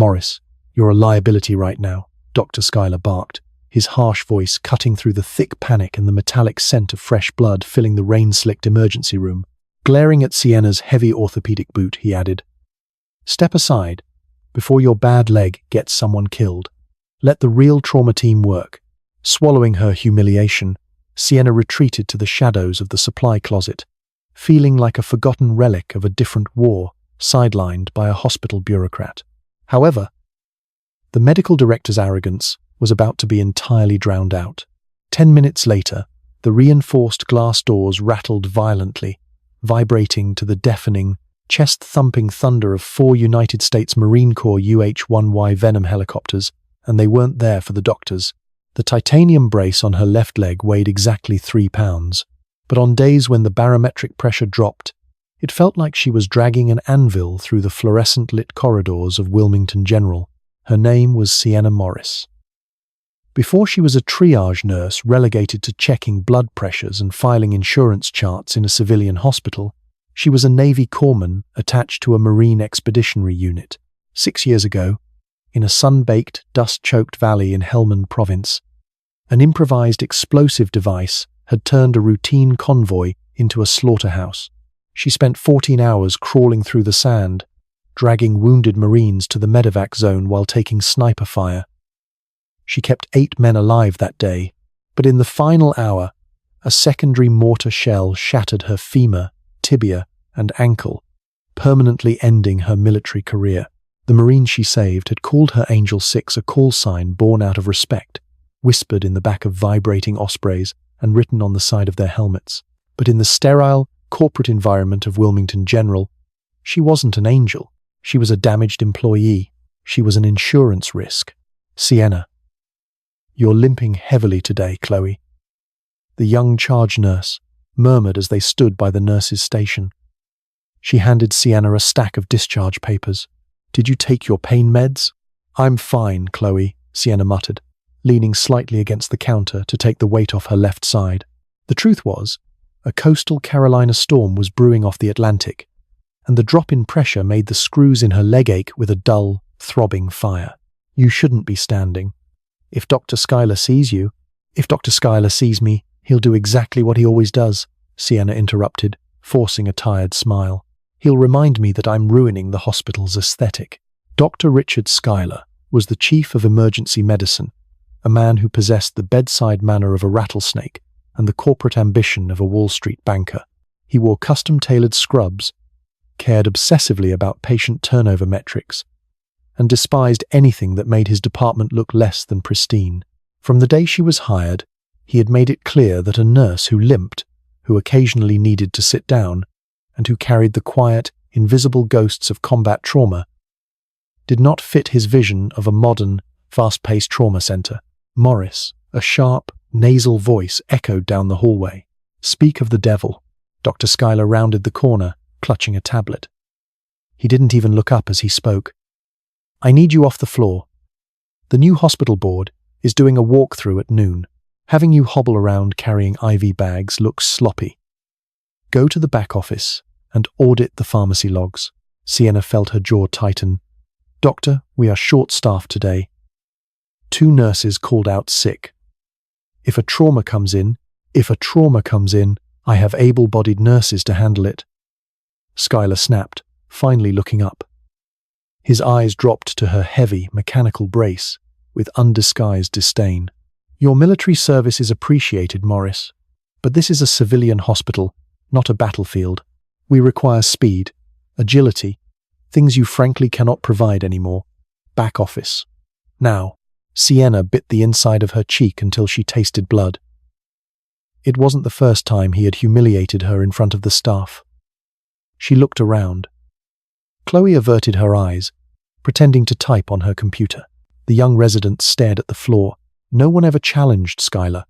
"Morris, you're a liability right now," Dr. Schuyler barked, his harsh voice cutting through the thick panic and the metallic scent of fresh blood filling the rain-slicked emergency room. Glaring at Sienna's heavy orthopedic boot, he added, "Step aside, before your bad leg gets someone killed. Let the real trauma team work." Swallowing her humiliation, Sienna retreated to the shadows of the supply closet, feeling like a forgotten relic of a different war, sidelined by a hospital bureaucrat. However, the medical director's arrogance was about to be entirely drowned out. 10 minutes later, the reinforced glass doors rattled violently, vibrating to the deafening, chest-thumping thunder of 4 United States Marine Corps UH-1Y Venom helicopters, and they weren't there for the doctors. The titanium brace on her left leg weighed exactly 3 pounds, but on days when the barometric pressure dropped, it felt like she was dragging an anvil through the fluorescent-lit corridors of Wilmington General. Her name was Sienna Morris. Before she was a triage nurse relegated to checking blood pressures and filing insurance charts in a civilian hospital, she was a Navy corpsman attached to a Marine Expeditionary Unit. 6 years ago, in a sun-baked, dust-choked valley in Helmand Province, an improvised explosive device had turned a routine convoy into a slaughterhouse. She spent 14 hours crawling through the sand, dragging wounded Marines to the medevac zone while taking sniper fire. She kept 8 men alive that day, but in the final hour, a secondary mortar shell shattered her femur, tibia, and ankle, permanently ending her military career. The Marine she saved had called her Angel 6 a call sign born out of respect, whispered in the back of vibrating ospreys and written on the side of their helmets. But in the sterile, corporate environment of Wilmington General, she wasn't an angel. She was a damaged employee. She was an insurance risk. "Sienna, you're limping heavily today, Chloe," the young charge nurse murmured as they stood by the nurse's station. She handed Sienna a stack of discharge papers. "Did you take your pain meds?" "I'm fine, Chloe," Sienna muttered, leaning slightly against the counter to take the weight off her left side. The truth was, a coastal Carolina storm was brewing off the Atlantic, and the drop in pressure made the screws in her leg ache with a dull, throbbing fire. "You shouldn't be standing. If Dr. Schuyler sees me, he'll do exactly what he always does," Sienna interrupted, forcing a tired smile. "He'll remind me that I'm ruining the hospital's aesthetic." Dr. Richard Schuyler was the chief of emergency medicine, a man who possessed the bedside manner of a rattlesnake and the corporate ambition of a Wall Street banker. He wore custom-tailored scrubs, cared obsessively about patient turnover metrics, and despised anything that made his department look less than pristine. From the day she was hired, he had made it clear that a nurse who limped, who occasionally needed to sit down, and who carried the quiet, invisible ghosts of combat trauma, did not fit his vision of a modern, fast-paced trauma center. "Morris," a sharp, nasal voice echoed down the hallway. "Speak of the devil." Dr. Schuyler rounded the corner, clutching a tablet. He didn't even look up as he spoke. "I need you off the floor. The new hospital board is doing a walkthrough at noon. Having you hobble around carrying IV bags looks sloppy. Go to the back office and audit the pharmacy logs." Sienna felt her jaw tighten. "Doctor, we are short-staffed today. 2 nurses called out sick. If a trauma comes in, I have able-bodied nurses to handle it." Schuyler snapped, finally looking up. His eyes dropped to her heavy, mechanical brace with undisguised disdain. "Your military service is appreciated, Morris, but this is a civilian hospital, not a battlefield. We require speed, agility, things you frankly cannot provide anymore. Back office. Now." Sienna bit the inside of her cheek until she tasted blood. It wasn't the first time he had humiliated her in front of the staff. She looked around. Chloe averted her eyes, pretending to type on her computer. The young resident stared at the floor. No one ever challenged Schuyler.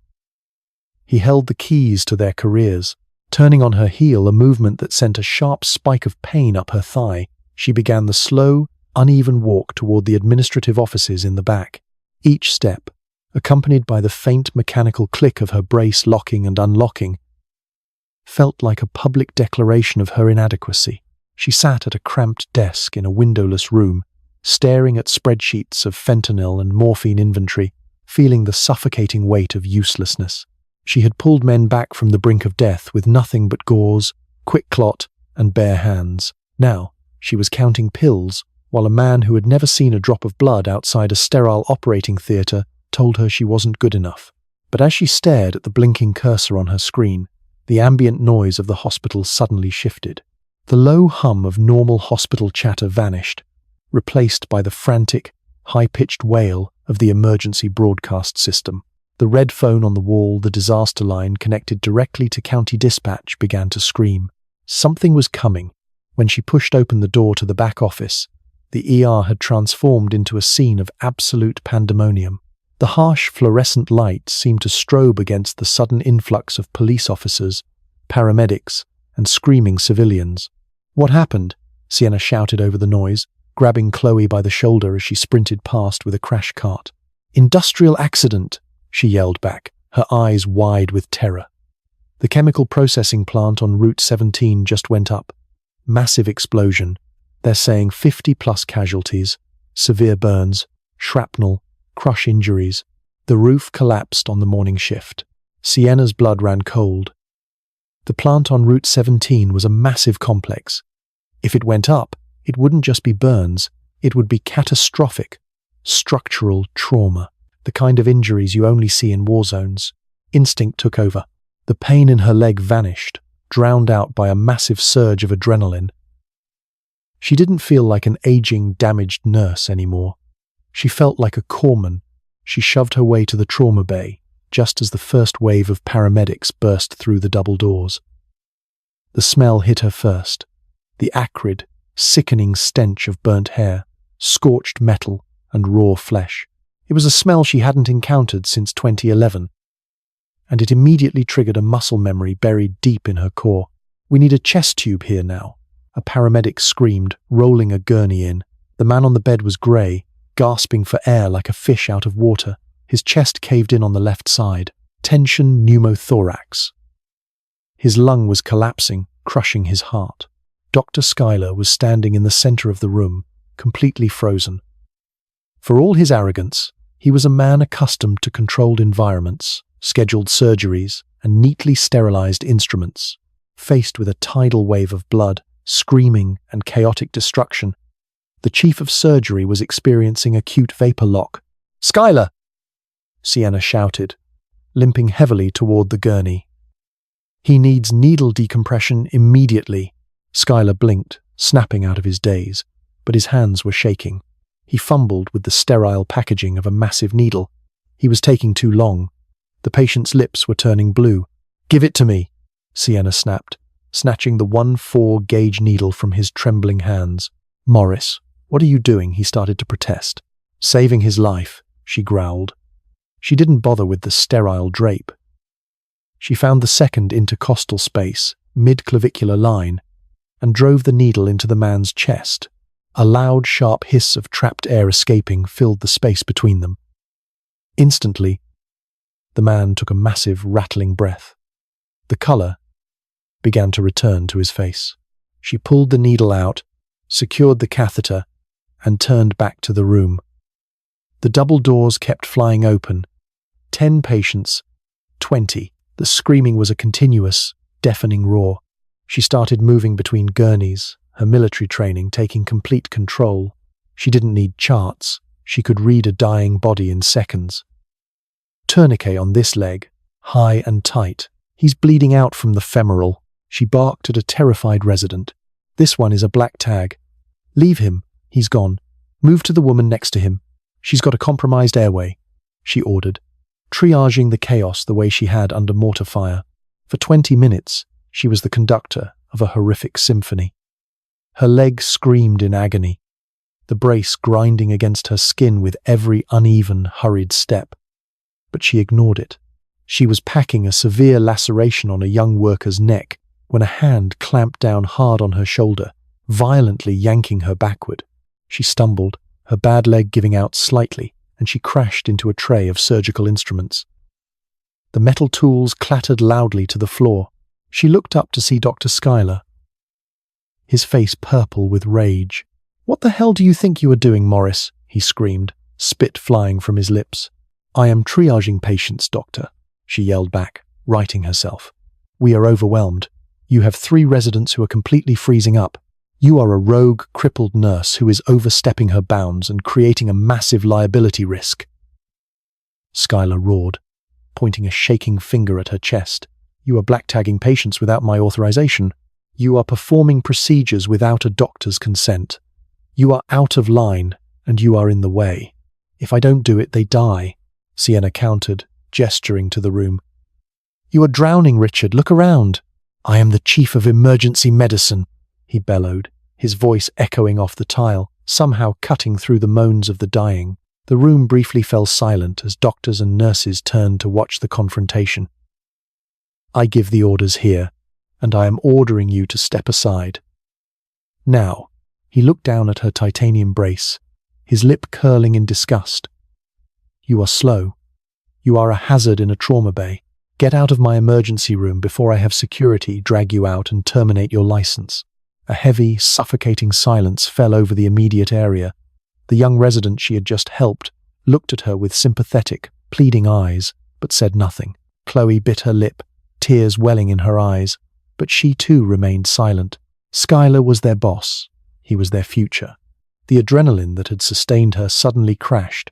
He held the keys to their careers. Turning on her heel, a movement that sent a sharp spike of pain up her thigh, she began the slow, uneven walk toward the administrative offices in the back. Each step, accompanied by the faint mechanical click of her brace locking and unlocking, felt like a public declaration of her inadequacy. She sat at a cramped desk in a windowless room, staring at spreadsheets of fentanyl and morphine inventory, feeling the suffocating weight of uselessness. She had pulled men back from the brink of death with nothing but gauze, quick clot, and bare hands. Now, she was counting pills, while a man who had never seen a drop of blood outside a sterile operating theatre told her she wasn't good enough. But as she stared at the blinking cursor on her screen, the ambient noise of the hospital suddenly shifted. The low hum of normal hospital chatter vanished, replaced by the frantic, high-pitched wail of the emergency broadcast system. The red phone on the wall, the disaster line connected directly to county dispatch, began to scream. Something was coming. When she pushed open the door to the back office, the ER had transformed into a scene of absolute pandemonium. The harsh fluorescent lights seemed to strobe against the sudden influx of police officers, paramedics, and screaming civilians. "What happened?" Sienna shouted over the noise, grabbing Chloe by the shoulder as she sprinted past with a crash cart. "Industrial accident," she yelled back, her eyes wide with terror. The chemical processing plant on Route 17 just went up. Massive explosion. They're saying 50+ casualties, severe burns, shrapnel, crush injuries. The roof collapsed on the morning shift. Sienna's blood ran cold. The plant on Route 17 was a massive complex. If it went up, it wouldn't just be burns, it would be catastrophic, structural trauma, the kind of injuries you only see in war zones. Instinct took over. The pain in her leg vanished, drowned out by a massive surge of adrenaline. She didn't feel like an aging, damaged nurse anymore. She felt like a corpsman. She shoved her way to the trauma bay, just as the first wave of paramedics burst through the double doors. The smell hit her first. The acrid, sickening stench of burnt hair, scorched metal, and raw flesh. It was a smell she hadn't encountered since 2011, and it immediately triggered a muscle memory buried deep in her core. "We need a chest tube here now," a paramedic screamed, rolling a gurney in. The man on the bed was grey, gasping for air like a fish out of water. His chest caved in on the left side. Tension pneumothorax. His lung was collapsing, crushing his heart. Dr. Schuyler was standing in the center of the room, completely frozen. For all his arrogance, he was a man accustomed to controlled environments, scheduled surgeries, and neatly sterilized instruments. Faced with a tidal wave of blood, screaming, and chaotic destruction, the chief of surgery was experiencing acute vapor lock. "Schuyler!" Sienna shouted, limping heavily toward the gurney. "He needs needle decompression immediately." Schuyler blinked, snapping out of his daze, but his hands were shaking. He fumbled with the sterile packaging of a massive needle. He was taking too long. The patient's lips were turning blue. "Give it to me," Sienna snapped, snatching the 1/4-gauge needle from his trembling hands. "Morris, what are you doing?" he started to protest. "Saving his life," she growled. She didn't bother with the sterile drape. She found the second intercostal space, mid-clavicular line, and drove the needle into the man's chest. A loud, sharp hiss of trapped air escaping filled the space between them. Instantly, the man took a massive, rattling breath. The color began to return to his face. She pulled the needle out, secured the catheter, and turned back to the room. The double doors kept flying open. 10 patients, 20. The screaming was a continuous, deafening roar. She started moving between gurneys, her military training taking complete control. She didn't need charts. She could read a dying body in seconds. "Tourniquet on this leg, high and tight. He's bleeding out from the femoral." She barked at a terrified resident. "This one is a black tag. Leave him. He's gone. Move to the woman next to him. She's got a compromised airway," she ordered, triaging the chaos the way she had under mortar fire. For 20 minutes, she was the conductor of a horrific symphony. Her leg screamed in agony, the brace grinding against her skin with every uneven, hurried step. But she ignored it. She was packing a severe laceration on a young worker's neck when a hand clamped down hard on her shoulder, violently yanking her backward. She stumbled, her bad leg giving out slightly, and she crashed into a tray of surgical instruments. The metal tools clattered loudly to the floor. She looked up to see Dr. Schuyler, his face purple with rage. "What the hell do you think you are doing, Morris?" he screamed, spit flying from his lips. "I am triaging patients, doctor," she yelled back, righting herself. "We are overwhelmed. You have 3 residents who are completely freezing up. You are a rogue, crippled nurse who is overstepping her bounds and creating a massive liability risk." Skylar roared, pointing a shaking finger at her chest. "You are black-tagging patients without my authorization. You are performing procedures without a doctor's consent. You are out of line, and you are in the way. If I don't do it, they die," Sienna countered, gesturing to the room. "You are drowning, Richard. Look around." "I am the chief of emergency medicine," he bellowed, his voice echoing off the tile, somehow cutting through the moans of the dying. The room briefly fell silent as doctors and nurses turned to watch the confrontation. "I give the orders here, and I am ordering you to step aside. Now." He looked down at her titanium brace, his lip curling in disgust. "You are slow. You are a hazard in a trauma bay. Get out of my emergency room before I have security drag you out and terminate your license." A heavy, suffocating silence fell over the immediate area. The young resident she had just helped looked at her with sympathetic, pleading eyes, but said nothing. Chloe bit her lip, tears welling in her eyes, but she too remained silent. Skylar was their boss. He was their future. The adrenaline that had sustained her suddenly crashed,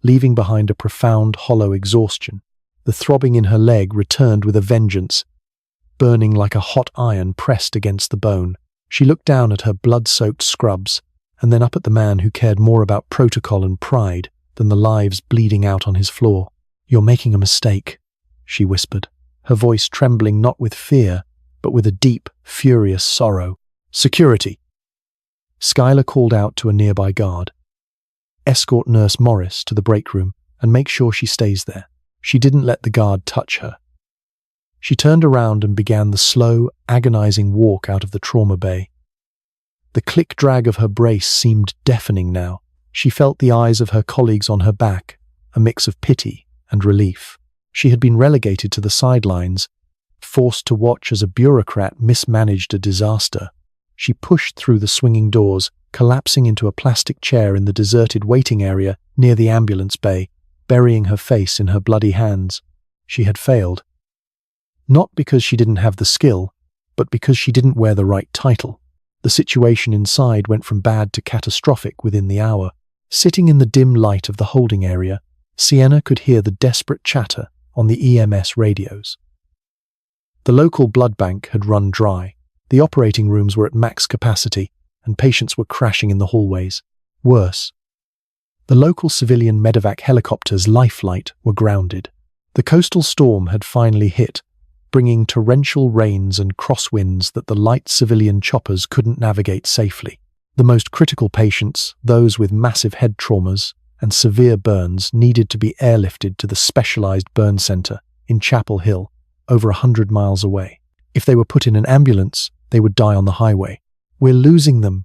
leaving behind a profound, hollow exhaustion. The throbbing in her leg returned with a vengeance, burning like a hot iron pressed against the bone. She looked down at her blood-soaked scrubs, and then up at the man who cared more about protocol and pride than the lives bleeding out on his floor. "You're making a mistake," she whispered, her voice trembling not with fear, but with a deep, furious sorrow. "Security!" Skylar called out to a nearby guard. "Escort Nurse Morris to the break room and make sure she stays there." She didn't let the guard touch her. She turned around and began the slow, agonizing walk out of the trauma bay. The click-drag of her brace seemed deafening now. She felt the eyes of her colleagues on her back, a mix of pity and relief. She had been relegated to the sidelines, forced to watch as a bureaucrat mismanaged a disaster. She pushed through the swinging doors, collapsing into a plastic chair in the deserted waiting area near the ambulance bay, burying her face in her bloody hands. She had failed. Not because she didn't have the skill, but because she didn't wear the right title. The situation inside went from bad to catastrophic within the hour. Sitting in the dim light of the holding area, Sienna could hear the desperate chatter on the EMS radios. The local blood bank had run dry. The operating rooms were at max capacity, and patients were crashing in the hallways. Worse, the local civilian medevac helicopters Lifelight were grounded. The coastal storm had finally hit, bringing torrential rains and crosswinds that the light civilian choppers couldn't navigate safely. The most critical patients, those with massive head traumas and severe burns, needed to be airlifted to the specialized burn center in Chapel Hill, over 100 miles away. If they were put in an ambulance, they would die on the highway. "We're losing them."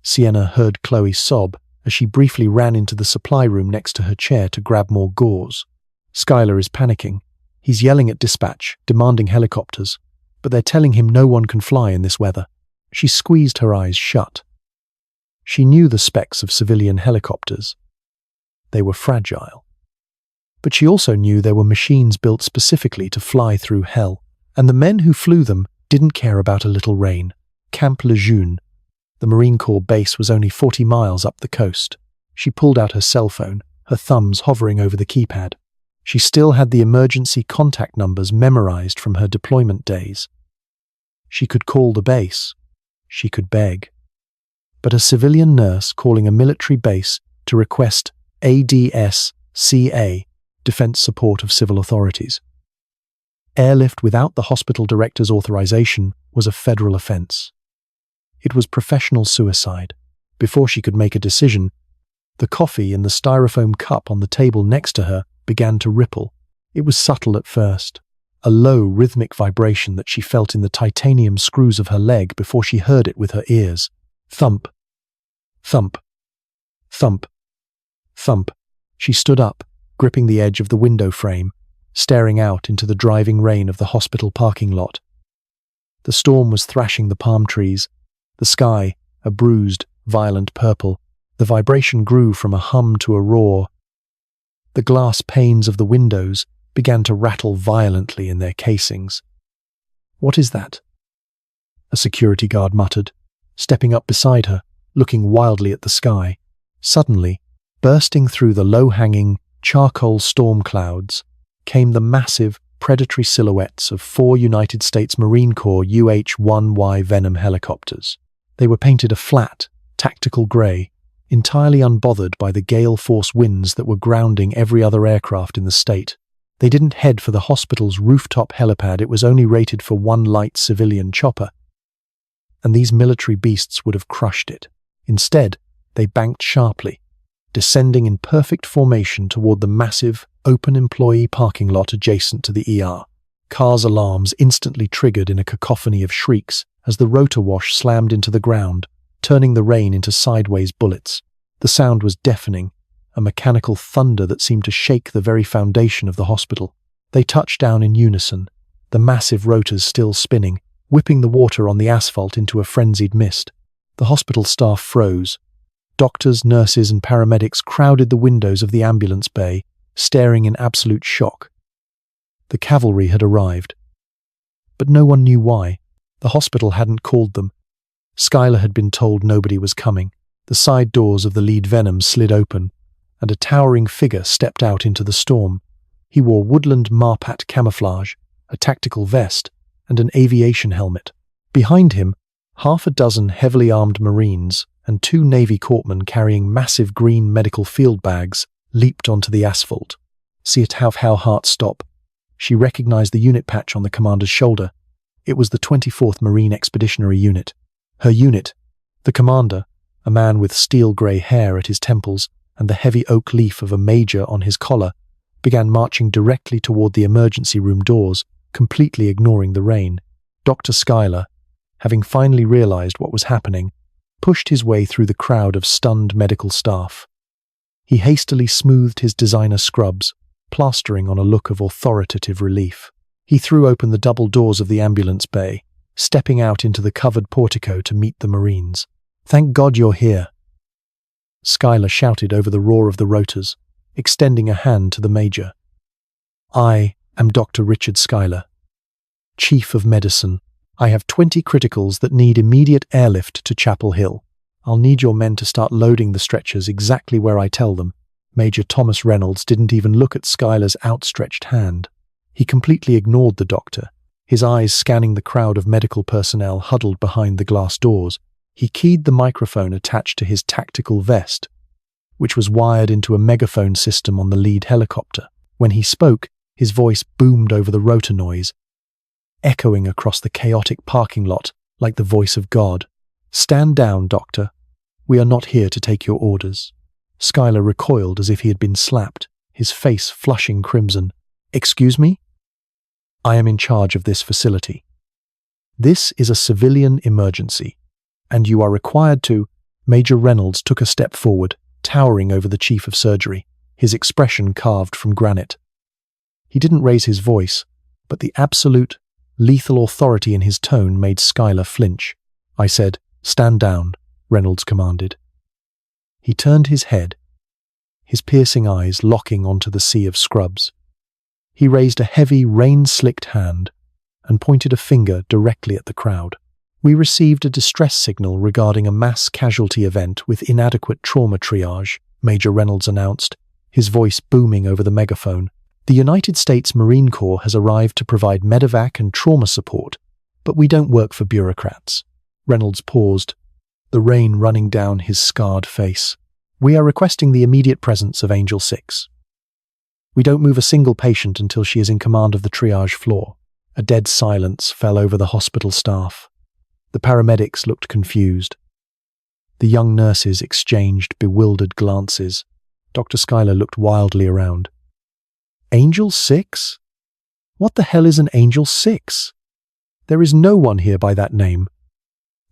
Sienna heard Chloe sob as she briefly ran into the supply room next to her chair to grab more gauze. Skylar is panicking. He's yelling at dispatch, demanding helicopters, but they're telling him no one can fly in this weather. She squeezed her eyes shut. She knew the specs of civilian helicopters. They were fragile. But she also knew there were machines built specifically to fly through hell, and the men who flew them didn't care about a little rain. Camp Lejeune, the Marine Corps base, was only 40 miles up the coast. She pulled out her cell phone, her thumbs hovering over the keypad. She still had the emergency contact numbers memorized from her deployment days. She could call the base. She could beg. But a civilian nurse calling a military base to request ADSCA, Defense Support of Civil Authorities. Airlift without the hospital director's authorization was a federal offense. It was professional suicide. Before she could make a decision, the coffee in the styrofoam cup on the table next to her began to ripple. It was subtle at first, a low, rhythmic vibration that she felt in the titanium screws of her leg before she heard it with her ears. Thump, thump, thump, thump. She stood up, gripping the edge of the window frame, staring out into the driving rain of the hospital parking lot. The storm was thrashing the palm trees, the sky a bruised, violent purple. The vibration grew from a hum to a roar. The glass panes of the windows began to rattle violently in their casings. "What is that?" a security guard muttered, stepping up beside her, looking wildly at the sky. Suddenly, bursting through the low-hanging, charcoal storm clouds, came the massive, predatory silhouettes of 4 United States Marine Corps UH-1Y Venom helicopters. They were painted a flat, tactical grey, entirely unbothered by the gale-force winds that were grounding every other aircraft in the state. They didn't head for the hospital's rooftop helipad. It was only rated for 1 light civilian chopper, and these military beasts would have crushed it. Instead, they banked sharply, descending in perfect formation toward the massive, open employee parking lot adjacent to the ER. Cars' alarms instantly triggered in a cacophony of shrieks as the rotor wash slammed into the ground, turning the rain into sideways bullets. The sound was deafening, a mechanical thunder that seemed to shake the very foundation of the hospital. They touched down in unison, the massive rotors still spinning, whipping the water on the asphalt into a frenzied mist. The hospital staff froze. Doctors, nurses, and paramedics crowded the windows of the ambulance bay, staring in absolute shock. The cavalry had arrived. But no one knew why. The hospital hadn't called them. Skylar had been told nobody was coming. The side doors of the lead Venom slid open, and a towering figure stepped out into the storm. He wore woodland marpat camouflage, a tactical vest, and an aviation helmet. Behind him, 6 heavily armed Marines and 2 Navy corpsmen carrying massive green medical field bags leaped onto the asphalt. "See it have how heart stop." She recognized the unit patch on the commander's shoulder. It was the 24th Marine Expeditionary Unit. Her unit, the commander, a man with steel-grey hair at his temples and the heavy oak leaf of a major on his collar, began marching directly toward the emergency room doors, completely ignoring the rain. Dr. Skylar, having finally realized what was happening, pushed his way through the crowd of stunned medical staff. He hastily smoothed his designer scrubs, plastering on a look of authoritative relief. He threw open the double doors of the ambulance bay, stepping out into the covered portico to meet the Marines. "Thank God you're here," Skylar shouted over the roar of the rotors, extending a hand to the major. "I am Dr. Richard Skylar, Chief of Medicine. I have 20 criticals that need immediate airlift to Chapel Hill. I'll need your men to start loading the stretchers exactly where I tell them." Major Thomas Reynolds didn't even look at Skylar's outstretched hand. He completely ignored the doctor, his eyes scanning the crowd of medical personnel huddled behind the glass doors. He keyed the microphone attached to his tactical vest, which was wired into a megaphone system on the lead helicopter. When he spoke, his voice boomed over the rotor noise, echoing across the chaotic parking lot like the voice of God. "Stand down, Doctor. We are not here to take your orders." Skylar recoiled as if he had been slapped, his face flushing crimson. "Excuse me? I am in charge of this facility. This is a civilian emergency, and you are required to—" Major Reynolds took a step forward, towering over the chief of surgery, his expression carved from granite. He didn't raise his voice, but the absolute, lethal authority in his tone made Skylar flinch. "I said, stand down," Reynolds commanded. He turned his head, his piercing eyes locking onto the sea of scrubs. He raised a heavy, rain-slicked hand and pointed a finger directly at the crowd. "We received a distress signal regarding a mass casualty event with inadequate trauma triage," Major Reynolds announced, his voice booming over the megaphone. "The United States Marine Corps has arrived to provide medevac and trauma support, but we don't work for bureaucrats." Reynolds paused, the rain running down his scarred face. "We are requesting the immediate presence of Angel 6. We don't move a single patient until she is in command of the triage floor." A dead silence fell over the hospital staff. The paramedics looked confused. The young nurses exchanged bewildered glances. Dr. Skylar looked wildly around. "Angel 6? What the hell is an Angel 6? There is no one here by that name.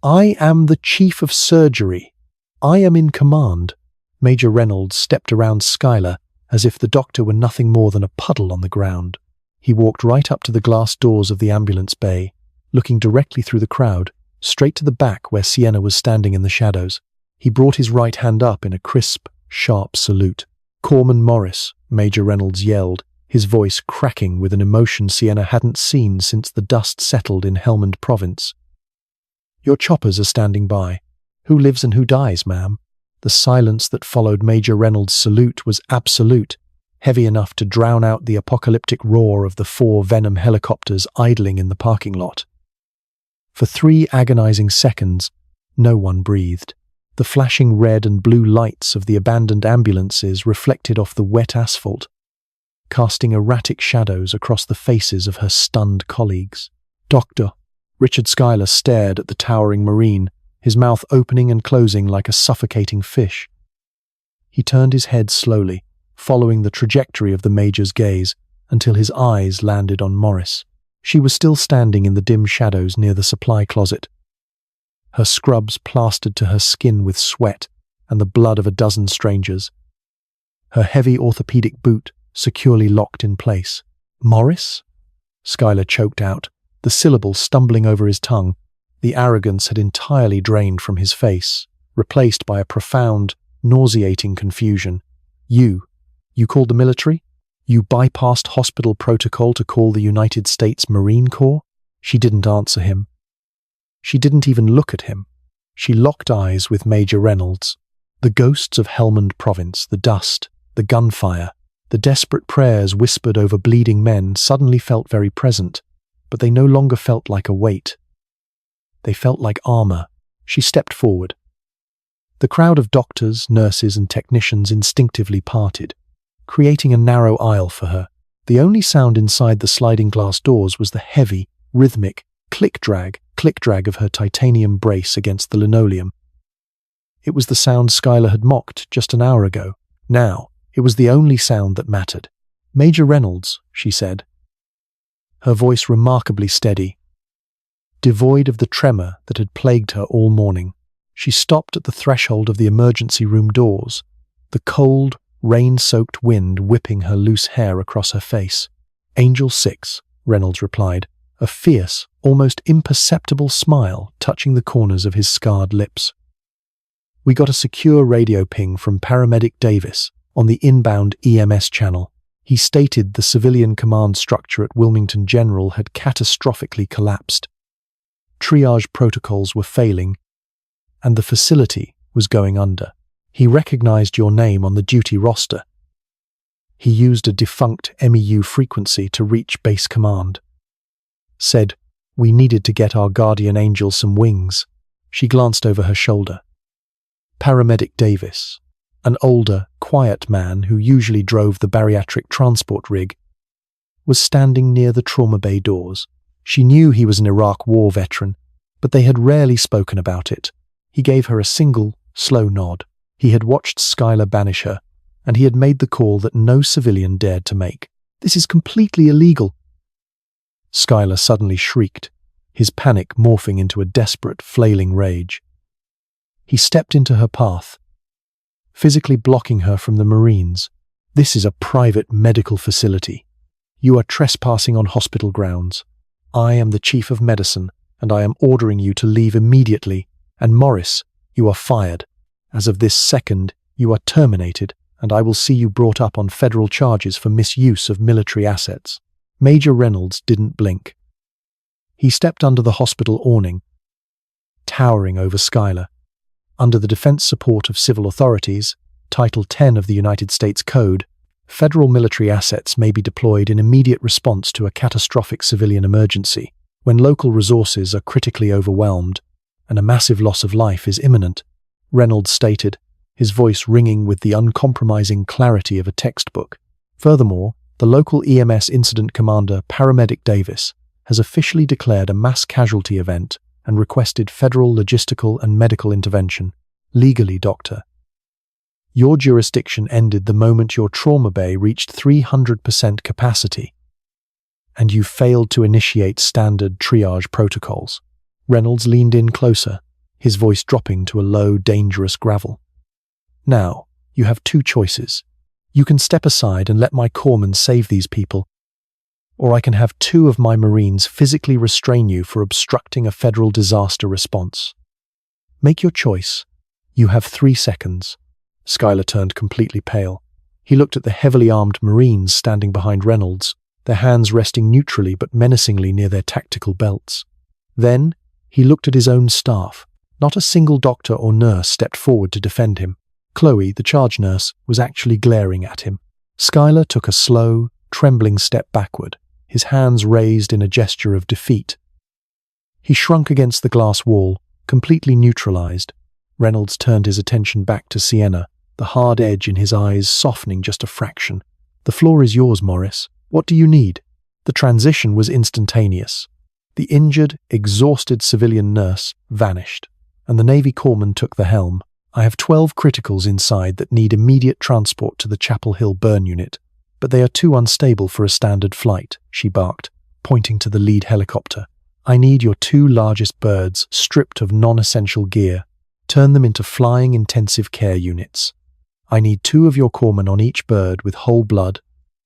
I am the Chief of Surgery. I am in command." Major Reynolds stepped around Skylar as if the doctor were nothing more than a puddle on the ground. He walked right up to the glass doors of the ambulance bay, looking directly through the crowd, straight to the back where Sienna was standing in the shadows. He brought his right hand up in a crisp, sharp salute. "Corman Morris," Major Reynolds yelled, his voice cracking with an emotion Sienna hadn't seen since the dust settled in Helmand Province. "Your choppers are standing by. Who lives and who dies, ma'am?" The silence that followed Major Reynolds' salute was absolute, heavy enough to drown out the apocalyptic roar of the 4 Venom helicopters idling in the parking lot. For 3 agonizing seconds, no one breathed. The flashing red and blue lights of the abandoned ambulances reflected off the wet asphalt, casting erratic shadows across the faces of her stunned colleagues. "Doctor," Richard Schuyler stared at the towering Marine, his mouth opening and closing like a suffocating fish. He turned his head slowly, following the trajectory of the Major's gaze, until his eyes landed on Morris. She was still standing in the dim shadows near the supply closet, her scrubs plastered to her skin with sweat and the blood of a dozen strangers, her heavy orthopedic boot securely locked in place. "Morris?" Schuyler choked out, the syllable stumbling over his tongue. The arrogance had entirely drained from his face, replaced by a profound, nauseating confusion. You called the military? You bypassed hospital protocol to call the United States Marine Corps?" She didn't answer him. She didn't even look at him. She locked eyes with Major Reynolds. The ghosts of Helmand Province, the dust, the gunfire, the desperate prayers whispered over bleeding men suddenly felt very present, but they no longer felt like a weight. They felt like armor. She stepped forward. The crowd of doctors, nurses, and technicians instinctively parted, creating a narrow aisle for her. The only sound inside the sliding glass doors was the heavy, rhythmic click-drag of her titanium brace against the linoleum. It was the sound Schuyler had mocked just an hour ago. Now, it was the only sound that mattered. "Major Reynolds," she said, her voice remarkably steady, devoid of the tremor that had plagued her all morning. She stopped at the threshold of the emergency room doors, the cold, rain-soaked wind whipping her loose hair across her face. "Angel 6, Reynolds replied, a fierce, almost imperceptible smile touching the corners of his scarred lips. "We got a secure radio ping from Paramedic Davis on the inbound EMS channel. He stated the civilian command structure at Wilmington General had catastrophically collapsed. Triage protocols were failing, and the facility was going under. He recognized your name on the duty roster. He used a defunct MEU frequency to reach base command. Said, we needed to get our guardian angel some wings." She glanced over her shoulder. Paramedic Davis, an older, quiet man who usually drove the bariatric transport rig, was standing near the trauma bay doors. She knew he was an Iraq War veteran, but they had rarely spoken about it. He gave her a single, slow nod. He had watched Schuyler banish her, and he had made the call that no civilian dared to make. "This is completely illegal." Schuyler suddenly shrieked, his panic morphing into a desperate, flailing rage. He stepped into her path, physically blocking her from the Marines. "This is a private medical facility. You are trespassing on hospital grounds. I am the Chief of Medicine, and I am ordering you to leave immediately. And Morris, you are fired. As of this second, you are terminated, and I will see you brought up on federal charges for misuse of military assets." Major Reynolds didn't blink. He stepped under the hospital awning, towering over Schuyler. Under the defense support of civil authorities, Title 10 of the United States Code, federal military assets may be deployed in immediate response to a catastrophic civilian emergency, when local resources are critically overwhelmed and a massive loss of life is imminent, Reynolds stated, his voice ringing with the uncompromising clarity of a textbook. Furthermore, the local EMS incident commander, Paramedic Davis, has officially declared a mass casualty event and requested federal logistical and medical intervention. Legally, Doctor. Your jurisdiction ended the moment your trauma bay reached 300% capacity, and you failed to initiate standard triage protocols. Reynolds leaned in closer, his voice dropping to a low, dangerous gravel. "Now, you have two choices. You can step aside and let my corpsmen save these people, or I can have 2 of my Marines physically restrain you for obstructing a federal disaster response. Make your choice. You have 3 seconds. Skylar turned completely pale. He looked at the heavily armed Marines standing behind Reynolds, their hands resting neutrally but menacingly near their tactical belts. Then, he looked at his own staff. Not a single doctor or nurse stepped forward to defend him. Chloe, the charge nurse, was actually glaring at him. Skylar took a slow, trembling step backward, his hands raised in a gesture of defeat. He shrunk against the glass wall, completely neutralized. Reynolds turned his attention back to Sienna, the hard edge in his eyes softening just a fraction. "The floor is yours, Morris. What do you need?" The transition was instantaneous. The injured, exhausted civilian nurse vanished, and the Navy corpsman took the helm. "I have 12 criticals inside that need immediate transport to the Chapel Hill burn unit, but they are too unstable for a standard flight," she barked, pointing to the lead helicopter. "I need your 2 largest birds stripped of non-essential gear. Turn them into flying intensive care units. I need 2 of your corpsmen on each bird with whole blood,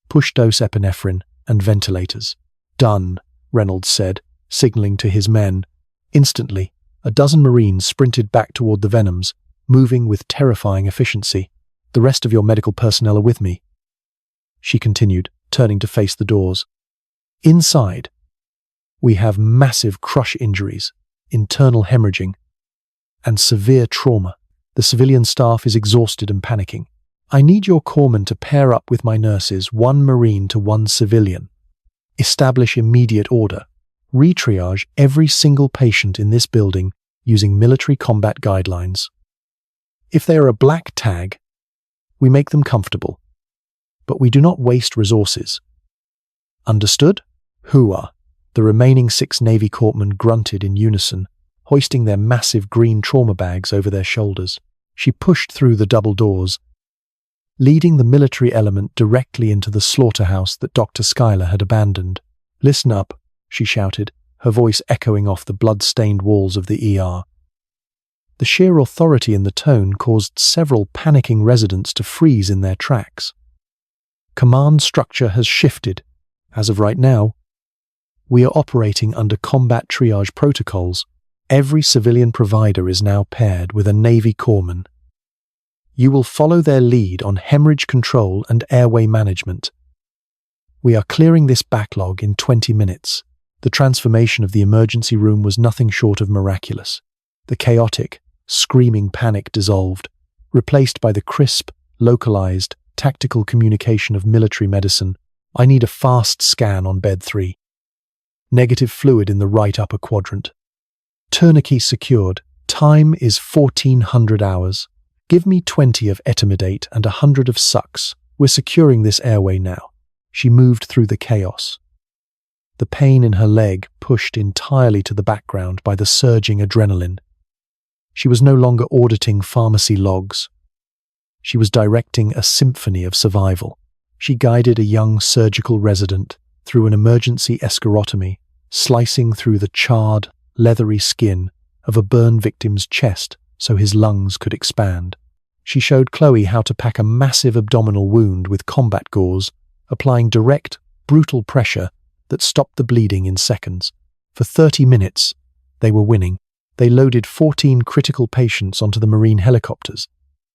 push-dose epinephrine, and ventilators." "Done," Reynolds said, signaling to his men. Instantly, a dozen Marines sprinted back toward the Venoms, moving with terrifying efficiency. "The rest of your medical personnel are with me," she continued, turning to face the doors. "Inside, we have massive crush injuries, internal hemorrhaging, and severe trauma. The civilian staff is exhausted and panicking. I need your corpsmen to pair up with my nurses, 1 Marine to 1 civilian. Establish immediate order. Retriage every single patient in this building using military combat guidelines. If they are a black tag, we make them comfortable, but we do not waste resources. Understood?" "Hooah." The remaining 6 Navy corpsmen grunted in unison, hoisting their massive green trauma bags over their shoulders. She pushed through the double doors, leading the military element directly into the slaughterhouse that Dr. Schuyler had abandoned. "Listen up," she shouted, her voice echoing off the blood-stained walls of the ER. The sheer authority in the tone caused several panicking residents to freeze in their tracks. "Command structure has shifted. As of right now, we are operating under combat triage protocols. Every civilian provider is now paired with a Navy corpsman. You will follow their lead on hemorrhage control and airway management. We are clearing this backlog in 20 minutes. The transformation of the emergency room was nothing short of miraculous. The chaotic, screaming panic dissolved, replaced by the crisp, localized, tactical communication of military medicine. "I need a fast scan on bed 3. Negative fluid in the right upper quadrant. Tourniquet secured. Time is 1400 hours. Give me 20 of etimidate and 100 of sucks. We're securing this airway now." She moved through the chaos. The pain in her leg pushed entirely to the background by the surging adrenaline. She was no longer auditing pharmacy logs. She was directing a symphony of survival. She guided a young surgical resident through an emergency escharotomy, slicing through the charred, leathery skin of a burn victim's chest so his lungs could expand. She showed Chloe how to pack a massive abdominal wound with combat gauze, applying direct, brutal pressure that stopped the bleeding in seconds. For 30 minutes, they were winning. They loaded 14 critical patients onto the Marine helicopters,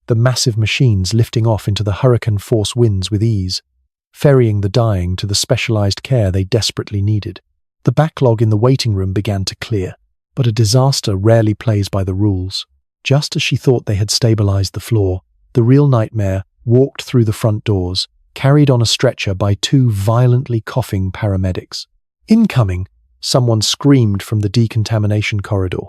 the massive machines lifting off into the hurricane-force winds with ease, ferrying the dying to the specialized care they desperately needed. The backlog in the waiting room began to clear, but a disaster rarely plays by the rules. Just as she thought they had stabilized the floor, the real nightmare walked through the front doors, carried on a stretcher by 2 violently coughing paramedics. "Incoming!" someone screamed from the decontamination corridor.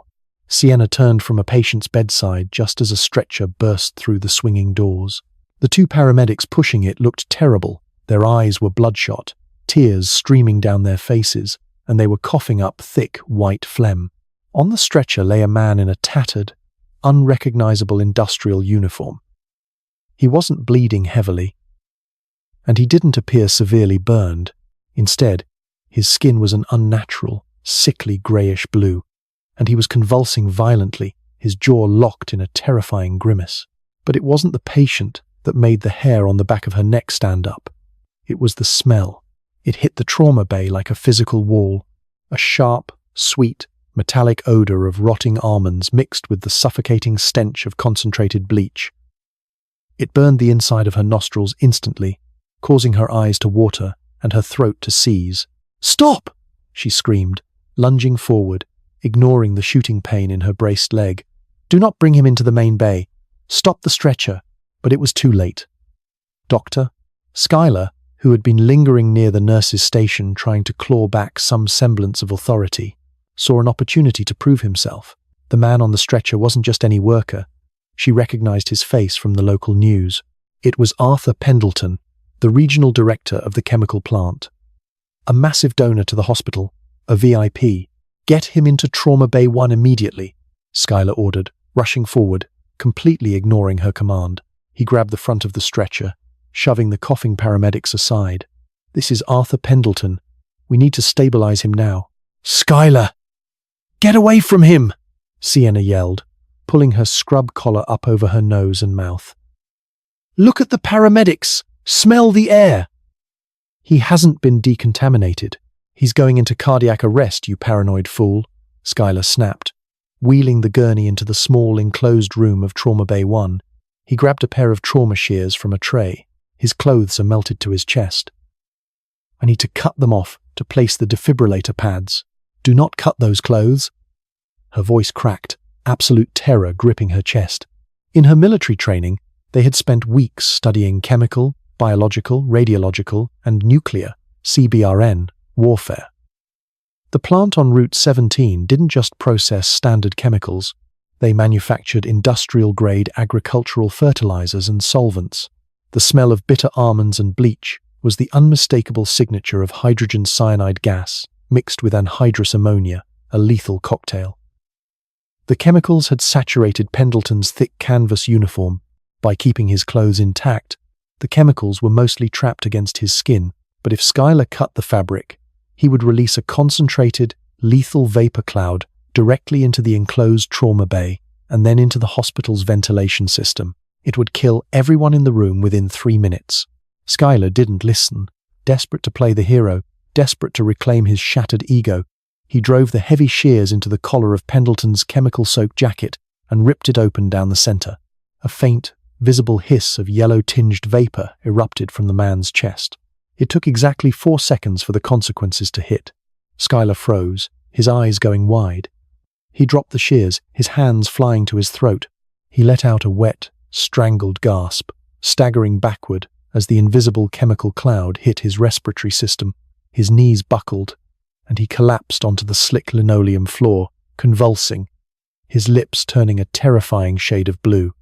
Sienna turned from a patient's bedside just as a stretcher burst through the swinging doors. The 2 paramedics pushing it looked terrible. Their eyes were bloodshot, tears streaming down their faces, and they were coughing up thick, white phlegm. On the stretcher lay a man in a tattered, unrecognizable industrial uniform. He wasn't bleeding heavily, and he didn't appear severely burned. Instead, his skin was an unnatural, sickly greyish blue, and he was convulsing violently, his jaw locked in a terrifying grimace. But it wasn't the patient that made the hair on the back of her neck stand up. It was the smell. It hit the trauma bay like a physical wall, a sharp, sweet, metallic odor of rotting almonds mixed with the suffocating stench of concentrated bleach. It burned the inside of her nostrils instantly, causing her eyes to water and her throat to seize. "Stop!" she screamed, lunging forward, ignoring the shooting pain in her braced leg. "Do not bring him into the main bay. Stop the stretcher." But it was too late. Doctor Schuyler, who had been lingering near the nurse's station trying to claw back some semblance of authority, saw an opportunity to prove himself. The man on the stretcher wasn't just any worker. She recognized his face from the local news. It was Arthur Pendleton, the regional director of the chemical plant. A massive donor to the hospital, a VIP. "Get him into Trauma Bay 1 immediately," Schuyler ordered, rushing forward, completely ignoring her command. He grabbed the front of the stretcher, shoving the coughing paramedics aside. "This is Arthur Pendleton. We need to stabilize him now." "Schuyler! Get away from him!" Sienna yelled, pulling her scrub collar up over her nose and mouth. "Look at the paramedics! Smell the air!" "He hasn't been decontaminated. He's going into cardiac arrest, you paranoid fool," Schuyler snapped, wheeling the gurney into the small enclosed room of Trauma Bay 1. He grabbed a pair of trauma shears from a tray. His clothes are melted to his chest. "I need to cut them off to place the defibrillator pads. Do not cut those clothes." Her voice cracked, absolute terror gripping her chest. In her military training, they had spent weeks studying chemical, biological, radiological, and nuclear, CBRN, warfare. The plant on Route 17 didn't just process standard chemicals. They manufactured industrial-grade agricultural fertilizers and solvents. The smell of bitter almonds and bleach was the unmistakable signature of hydrogen cyanide gas mixed with anhydrous ammonia, a lethal cocktail. The chemicals had saturated Pendleton's thick canvas uniform. By keeping his clothes intact, the chemicals were mostly trapped against his skin, but if Schuyler cut the fabric, he would release a concentrated, lethal vapor cloud directly into the enclosed trauma bay and then into the hospital's ventilation system. It would kill everyone in the room within 3 minutes. Schuyler didn't listen. Desperate to play the hero, desperate to reclaim his shattered ego, he drove the heavy shears into the collar of Pendleton's chemical-soaked jacket and ripped it open down the center. A faint, visible hiss of yellow-tinged vapor erupted from the man's chest. It took exactly 4 seconds for the consequences to hit. Schuyler froze, his eyes going wide. He dropped the shears, his hands flying to his throat. He let out a wet, strangled gasp, staggering backward as the invisible chemical cloud hit his respiratory system. His knees buckled, and he collapsed onto the slick linoleum floor, convulsing, his lips turning a terrifying shade of blue.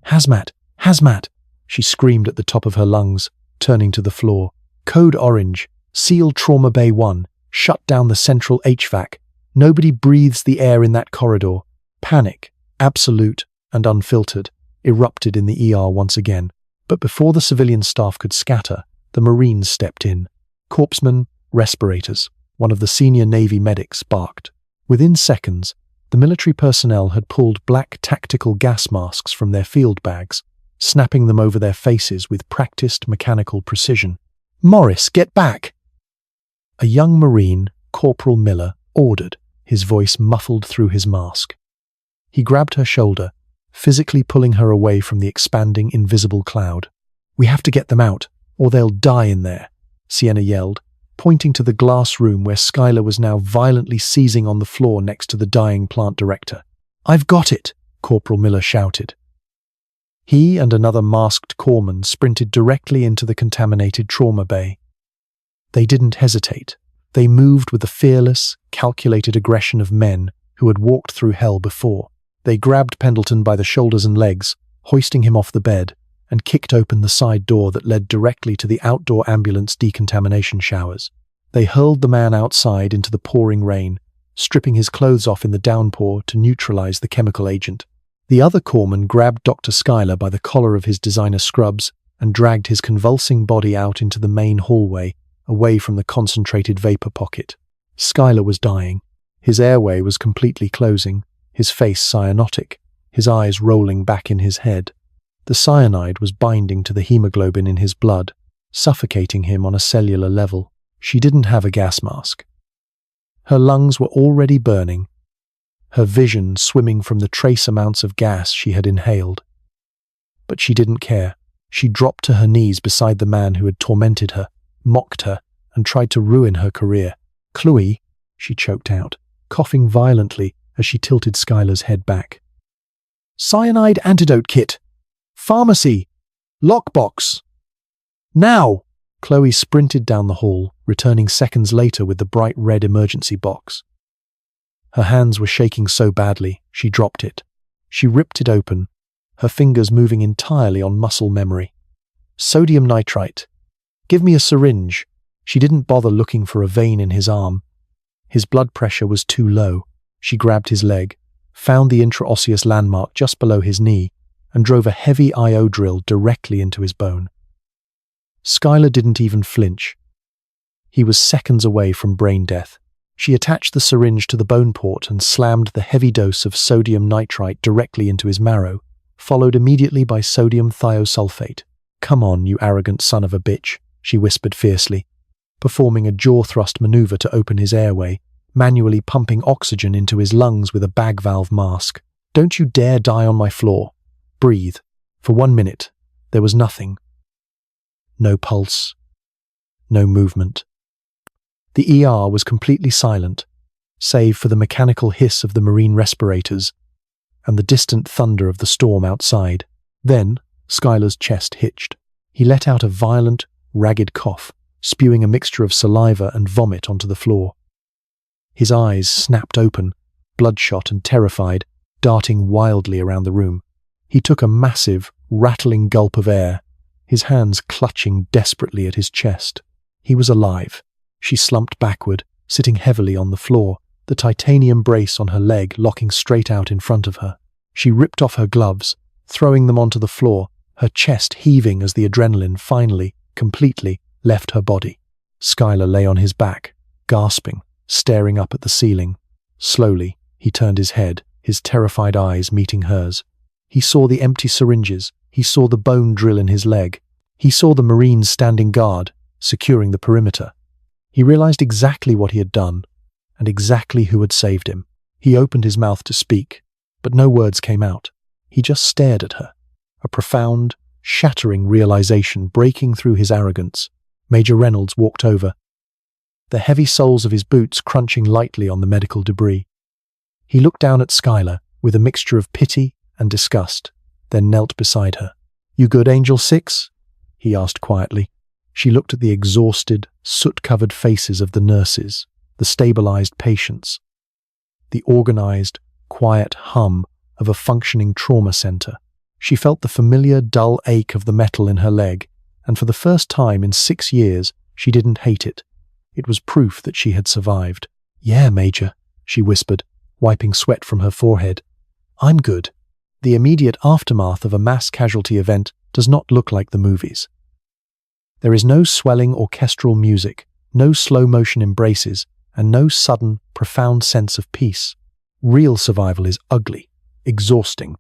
"Hazmat! Hazmat!" she screamed at the top of her lungs, turning to the floor. "Code Orange. Seal Trauma Bay 1. Shut down the central HVAC. Nobody breathes the air in that corridor." Panic, absolute and unfiltered, erupted in the ER once again. But before the civilian staff could scatter, the Marines stepped in. "Corpsmen, respirators," one of the senior Navy medics barked. Within seconds, the military personnel had pulled black tactical gas masks from their field bags, snapping them over their faces with practiced mechanical precision. "Morris, get back!" A young Marine, Corporal Miller, ordered, his voice muffled through his mask. He grabbed her shoulder, physically pulling her away from the expanding invisible cloud. "We have to get them out, or they'll die in there," Sienna yelled, pointing to the glass room where Schuyler was now violently seizing on the floor next to the dying plant director. "I've got it," Corporal Miller shouted. He and another masked corpsman sprinted directly into the contaminated trauma bay. They didn't hesitate. They moved with the fearless, calculated aggression of men who had walked through hell before. They grabbed Pendleton by the shoulders and legs, hoisting him off the bed, and kicked open the side door that led directly to the outdoor ambulance decontamination showers. They hurled the man outside into the pouring rain, stripping his clothes off in the downpour to neutralize the chemical agent. The other corpsman grabbed Dr. Schuyler by the collar of his designer scrubs and dragged his convulsing body out into the main hallway, away from the concentrated vapor pocket. Schuyler was dying. His airway was completely closing, his face cyanotic, his eyes rolling back in his head. The cyanide was binding to the hemoglobin in his blood, suffocating him on a cellular level. She didn't have a gas mask. Her lungs were already burning, her vision swimming from the trace amounts of gas she had inhaled. But she didn't care. She dropped to her knees beside the man who had tormented her, mocked her, and tried to ruin her career. "Chloe," she choked out, coughing violently as she tilted Skylar's head back. "Cyanide antidote kit! Pharmacy! Lockbox! Now!" Chloe sprinted down the hall, returning seconds later with the bright red emergency box. Her hands were shaking so badly, she dropped it. She ripped it open, her fingers moving entirely on muscle memory. "Sodium nitrite. Give me a syringe." She didn't bother looking for a vein in his arm. His blood pressure was too low. She grabbed his leg, found the intraosseous landmark just below his knee, and drove a heavy IO drill directly into his bone. Skylar didn't even flinch. He was seconds away from brain death. She attached the syringe to the bone port and slammed the heavy dose of sodium nitrite directly into his marrow, followed immediately by sodium thiosulfate. "Come on, you arrogant son of a bitch," she whispered fiercely, performing a jaw-thrust maneuver to open his airway, manually pumping oxygen into his lungs with a bag valve mask. "Don't you dare die on my floor. Breathe." For 1 minute, there was nothing. No pulse. No movement. The ER was completely silent, save for the mechanical hiss of the marine respirators and the distant thunder of the storm outside. Then, Skylar's chest hitched. He let out a violent, ragged cough, spewing a mixture of saliva and vomit onto the floor. His eyes snapped open, bloodshot and terrified, darting wildly around the room. He took a massive, rattling gulp of air, his hands clutching desperately at his chest. He was alive. She slumped backward, sitting heavily on the floor, the titanium brace on her leg locking straight out in front of her. She ripped off her gloves, throwing them onto the floor, her chest heaving as the adrenaline finally, completely, left her body. Skylar lay on his back, gasping, staring up at the ceiling. Slowly, he turned his head, his terrified eyes meeting hers. He saw the empty syringes. He saw the bone drill in his leg. He saw the Marines standing guard, securing the perimeter. He realized exactly what he had done, and exactly who had saved him. He opened his mouth to speak, but no words came out. He just stared at her, a profound, shattering realization breaking through his arrogance. Major Reynolds walked over, the heavy soles of his boots crunching lightly on the medical debris. He looked down at Skylar with a mixture of pity and disgust, then knelt beside her. "You good, Angel 6?" he asked quietly. She looked at the exhausted, soot-covered faces of the nurses, the stabilized patients, the organized, quiet hum of a functioning trauma center. She felt the familiar, dull ache of the metal in her leg, and for the first time in 6 years, she didn't hate it. It was proof that she had survived. "Yeah, Major," she whispered, wiping sweat from her forehead. "I'm good. The immediate aftermath of a mass casualty event does not look like the movies. There is no swelling orchestral music, no slow-motion embraces, and no sudden, profound sense of peace. Real survival is ugly, exhausting,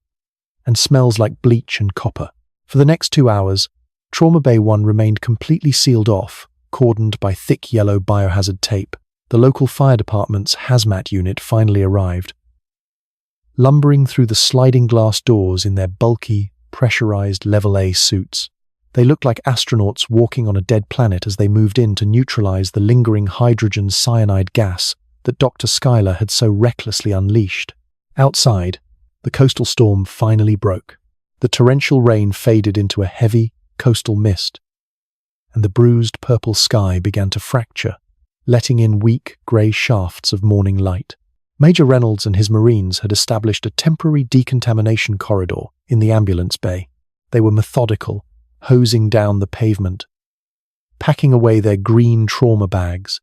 and smells like bleach and copper." For the next 2 hours, Trauma Bay 1 remained completely sealed off, cordoned by thick yellow biohazard tape. The local fire department's hazmat unit finally arrived, lumbering through the sliding glass doors in their bulky, pressurized Level A suits. They looked like astronauts walking on a dead planet as they moved in to neutralize the lingering hydrogen cyanide gas that Dr. Skylar had so recklessly unleashed. Outside, the coastal storm finally broke. The torrential rain faded into a heavy, coastal mist, and the bruised purple sky began to fracture, letting in weak, grey shafts of morning light. Major Reynolds and his Marines had established a temporary decontamination corridor in the ambulance bay. They were methodical, hosing down the pavement, packing away their green trauma bags,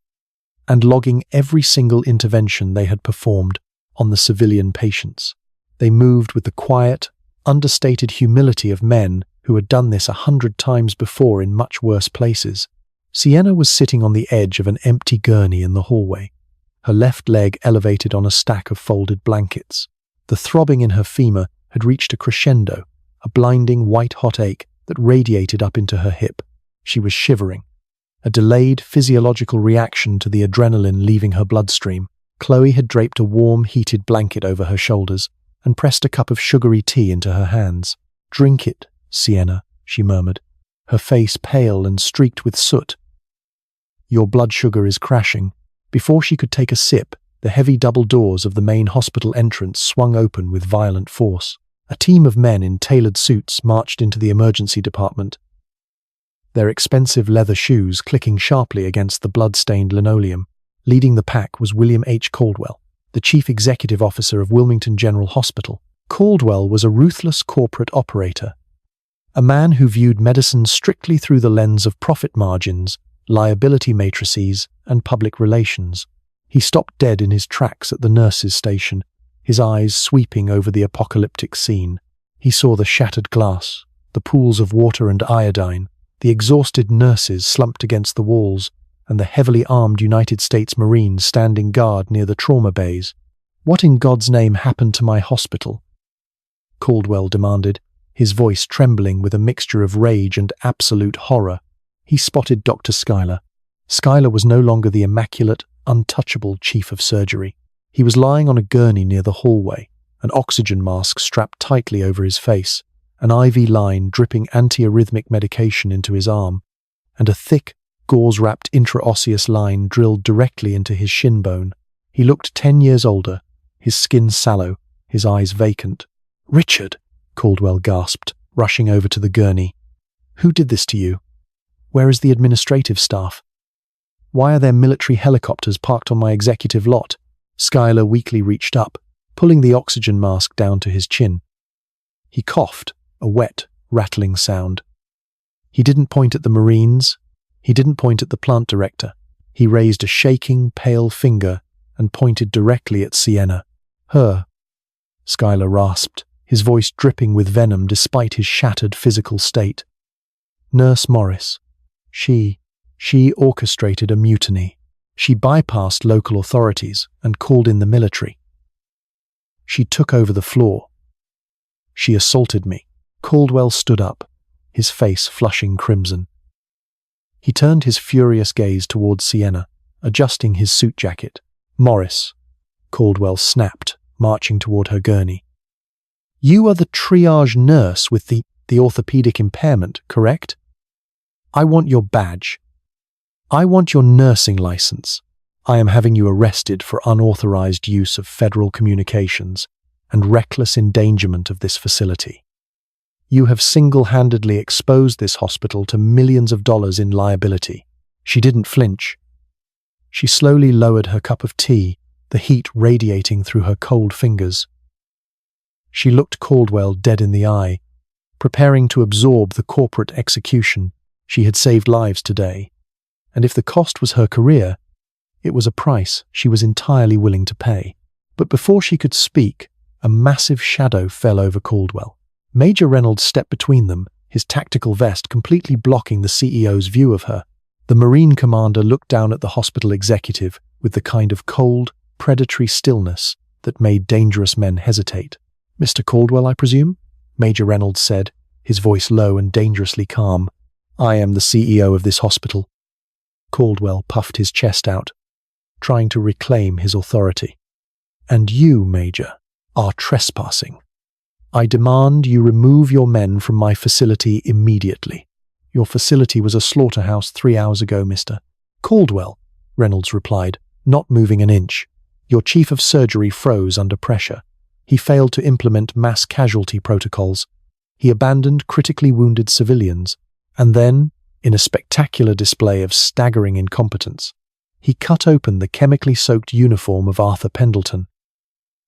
and logging every single intervention they had performed on the civilian patients. They moved with the quiet, understated humility of men who had done this 100 times before in much worse places. Sienna was sitting on the edge of an empty gurney in the hallway, her left leg elevated on a stack of folded blankets. The throbbing in her femur had reached a crescendo, a blinding white-hot ache that radiated up into her hip. She was shivering, a delayed physiological reaction to the adrenaline leaving her bloodstream. Chloe had draped a warm, heated blanket over her shoulders and pressed a cup of sugary tea into her hands. "Drink it, Sienna," she murmured, her face pale and streaked with soot. "Your blood sugar is crashing." Before she could take a sip, the heavy double doors of the main hospital entrance swung open with violent force. A team of men in tailored suits marched into the emergency department, their expensive leather shoes clicking sharply against the blood-stained linoleum. Leading the pack was William H. Caldwell, the chief executive officer of Wilmington General Hospital. Caldwell was a ruthless corporate operator, a man who viewed medicine strictly through the lens of profit margins, liability matrices, and public relations. He stopped dead in his tracks at the nurses' station, his eyes sweeping over the apocalyptic scene. He saw the shattered glass, the pools of water and iodine, the exhausted nurses slumped against the walls, and the heavily armed United States Marines standing guard near the trauma bays. "What in God's name happened to my hospital?" Caldwell demanded, his voice trembling with a mixture of rage and absolute horror. He spotted Dr. Schuyler. Schuyler was no longer the immaculate, untouchable chief of surgery. He was lying on a gurney near the hallway, an oxygen mask strapped tightly over his face, an IV line dripping antiarrhythmic medication into his arm, and a thick, gauze-wrapped intraosseous line drilled directly into his shin bone. He looked 10 years older, his skin sallow, his eyes vacant. "Richard," Caldwell gasped, rushing over to the gurney. "Who did this to you? Where is the administrative staff? Why are there military helicopters parked on my executive lot?" Schuyler weakly reached up, pulling the oxygen mask down to his chin. He coughed, a wet, rattling sound. He didn't point at the Marines. He didn't point at the plant director. He raised a shaking, pale finger and pointed directly at Sienna. "Her," Schuyler rasped, his voice dripping with venom despite his shattered physical state. "Nurse Morris. She orchestrated a mutiny. She bypassed local authorities and called in the military. She took over the floor. She assaulted me." Caldwell stood up, his face flushing crimson. He turned his furious gaze towards Sienna, adjusting his suit jacket. "Morris," Caldwell snapped, marching toward her gurney. "You are the triage nurse with the orthopedic impairment, correct? I want your badge. I want your nursing license. I am having you arrested for unauthorized use of federal communications and reckless endangerment of this facility. You have single-handedly exposed this hospital to millions of dollars in liability." She didn't flinch. She slowly lowered her cup of tea, the heat radiating through her cold fingers. She looked Caldwell dead in the eye, preparing to absorb the corporate execution. She had saved lives today, and if the cost was her career, it was a price she was entirely willing to pay. But before she could speak, a massive shadow fell over Caldwell. Major Reynolds stepped between them, his tactical vest completely blocking the CEO's view of her. The Marine commander looked down at the hospital executive with the kind of cold, predatory stillness that made dangerous men hesitate. "Mr. Caldwell, I presume?" Major Reynolds said, his voice low and dangerously calm. "I am the CEO of this hospital." Caldwell puffed his chest out, trying to reclaim his authority. "And you, Major, are trespassing. I demand you remove your men from my facility immediately." "Your facility was a slaughterhouse 3 hours ago, Mr. Caldwell," Reynolds replied, not moving an inch. "Your chief of surgery froze under pressure. He failed to implement mass casualty protocols. He abandoned critically wounded civilians. And then, in a spectacular display of staggering incompetence, he cut open the chemically soaked uniform of Arthur Pendleton,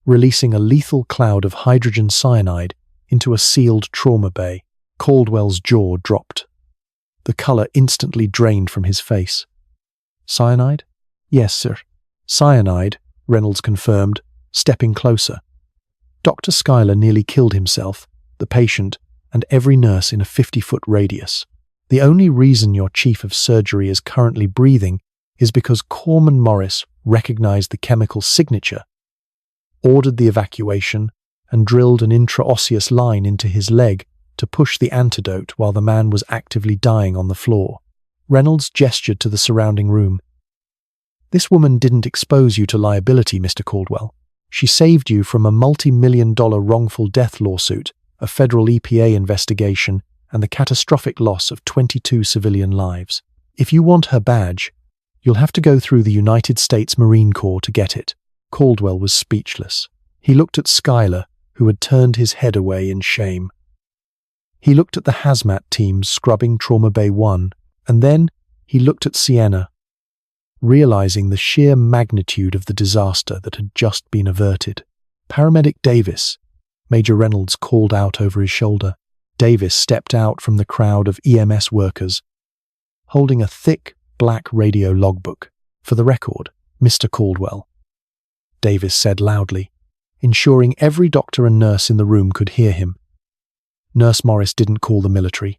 releasing a lethal cloud of hydrogen cyanide into a sealed trauma bay." Caldwell's jaw dropped. The color instantly drained from his face. "Cyanide?" "Yes, sir. Cyanide," Reynolds confirmed, stepping closer. Dr. Schuyler nearly killed himself, the patient, and every nurse in a 50-foot radius. The only reason your chief of surgery is currently breathing is because Corman Morris recognized the chemical signature, ordered the evacuation, and drilled an intraosseous line into his leg to push the antidote while the man was actively dying on the floor. Reynolds gestured to the surrounding room. This woman didn't expose you to liability, Mr. Caldwell. She saved you from a multi-million-dollar wrongful death lawsuit, a federal EPA investigation, and the catastrophic loss of 22 civilian lives. If you want her badge, you'll have to go through the United States Marine Corps to get it." Caldwell was speechless. He looked at Skylar, who had turned his head away in shame. He looked at the hazmat teams scrubbing Trauma Bay 1, and then he looked at Sienna, realizing the sheer magnitude of the disaster that had just been averted. "Paramedic Davis," Major Reynolds called out over his shoulder. Davis stepped out from the crowd of EMS workers, holding a thick, black radio logbook. "For the record, Mr. Caldwell," Davis said loudly, ensuring every doctor and nurse in the room could hear him. "Nurse Morris didn't call the military.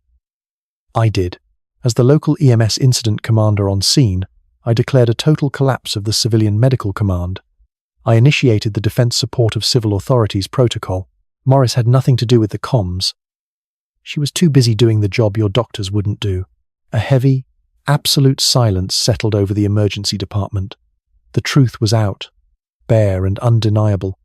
I did. As the local EMS incident commander on scene, I declared a total collapse of the civilian medical command. I initiated the Defense Support of Civil Authorities protocol. Morris had nothing to do with the comms. She was too busy doing the job your doctors wouldn't do." A heavy, absolute silence settled over the emergency department. The truth was out, bare and undeniable,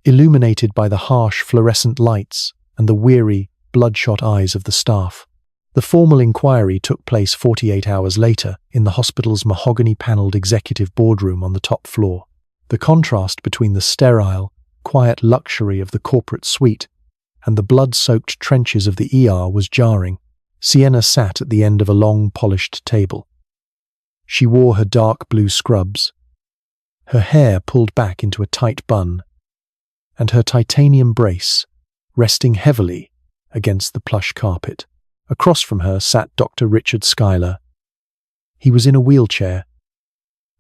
illuminated by the harsh fluorescent lights and the weary, bloodshot eyes of the staff. The formal inquiry took place 48 hours later in the hospital's mahogany-paneled executive boardroom on the top floor. The contrast between the sterile, quiet luxury of the corporate suite and the blood-soaked trenches of the ER was jarring. Sienna sat at the end of a long, polished table. She wore her dark blue scrubs, her hair pulled back into a tight bun, and her titanium brace resting heavily against the plush carpet. Across from her sat Dr. Richard Schuyler. He was in a wheelchair,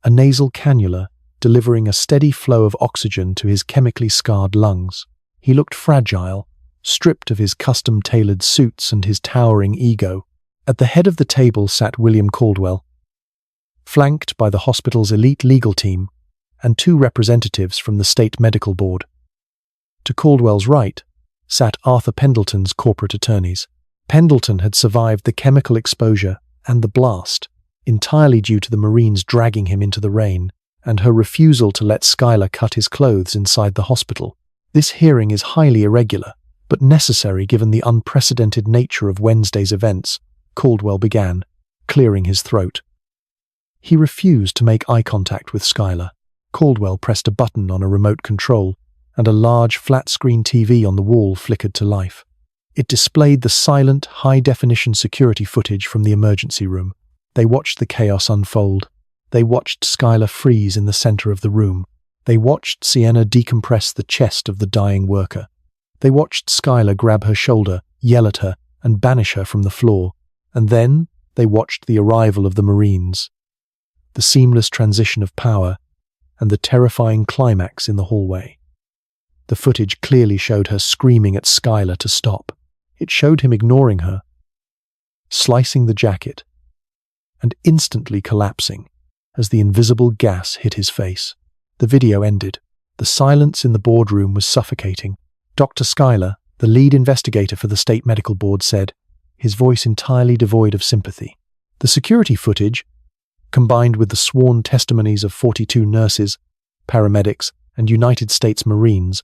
a nasal cannula delivering a steady flow of oxygen to his chemically scarred lungs. He looked fragile, stripped of his custom-tailored suits and his towering ego. At the head of the table sat William Caldwell, flanked by the hospital's elite legal team and 2 representatives from the state medical board. To Caldwell's right sat Arthur Pendleton's corporate attorneys. Pendleton had survived the chemical exposure and the blast, entirely due to the Marines dragging him into the rain, and her refusal to let Schuyler cut his clothes inside the hospital. "This hearing is highly irregular, but necessary given the unprecedented nature of Wednesday's events," Caldwell began, clearing his throat. He refused to make eye contact with Schuyler. Caldwell pressed a button on a remote control, and a large flat-screen TV on the wall flickered to life. It displayed the silent, high-definition security footage from the emergency room. They watched the chaos unfold. They watched Schuyler freeze in the center of the room. They watched Sienna decompress the chest of the dying worker. They watched Schuyler grab her shoulder, yell at her, and banish her from the floor. And then they watched the arrival of the Marines, the seamless transition of power, and the terrifying climax in the hallway. The footage clearly showed her screaming at Schuyler to stop. It showed him ignoring her, slicing the jacket, and instantly collapsing as the invisible gas hit his face. The video ended. The silence in the boardroom was suffocating. Dr. Schuyler, the lead investigator for the state medical board, said, his voice entirely devoid of sympathy. The security footage, combined with the sworn testimonies of 42 nurses, paramedics, and United States Marines,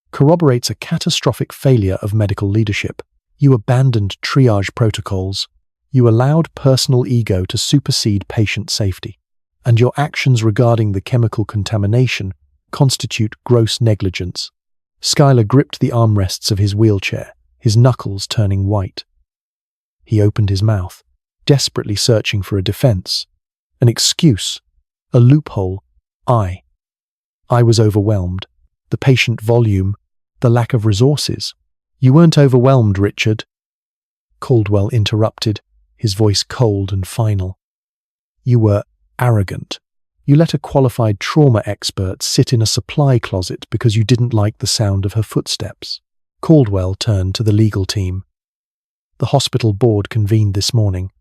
corroborates a catastrophic failure of medical leadership. You abandoned triage protocols. You allowed personal ego to supersede patient safety. And your actions regarding the chemical contamination constitute gross negligence. Schuyler gripped the armrests of his wheelchair, his knuckles turning white. He opened his mouth, desperately searching for a defense, an excuse, a loophole. I was overwhelmed. The patient volume, the lack of resources. You weren't overwhelmed, Richard, Caldwell interrupted, his voice cold and final. You were arrogant. You let a qualified trauma expert sit in a supply closet because you didn't like the sound of her footsteps. Caldwell turned to the legal team. The hospital board convened this morning.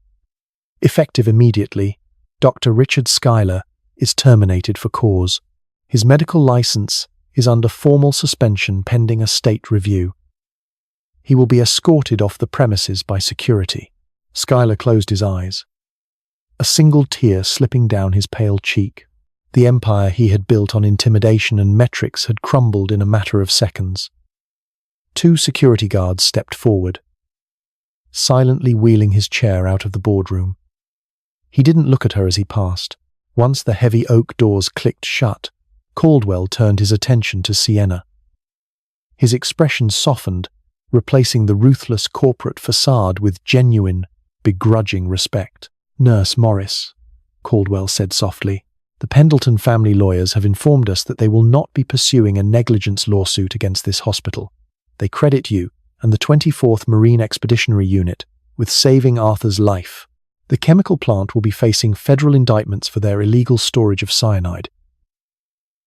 Effective immediately, Dr. Richard Schuyler is terminated for cause. His medical license is under formal suspension pending a state review. He will be escorted off the premises by security. Schuyler closed his eyes, a single tear slipping down his pale cheek. The empire he had built on intimidation and metrics had crumbled in a matter of seconds. Two security guards stepped forward, silently wheeling his chair out of the boardroom. He didn't look at her as he passed. Once the heavy oak doors clicked shut, Caldwell turned his attention to Sienna. His expression softened, replacing the ruthless corporate facade with genuine, begrudging respect. "Nurse Morris," Caldwell said softly, "the Pendleton family lawyers have informed us that they will not be pursuing a negligence lawsuit against this hospital. They credit you and the 24th Marine Expeditionary Unit with saving Arthur's life. The chemical plant will be facing federal indictments for their illegal storage of cyanide.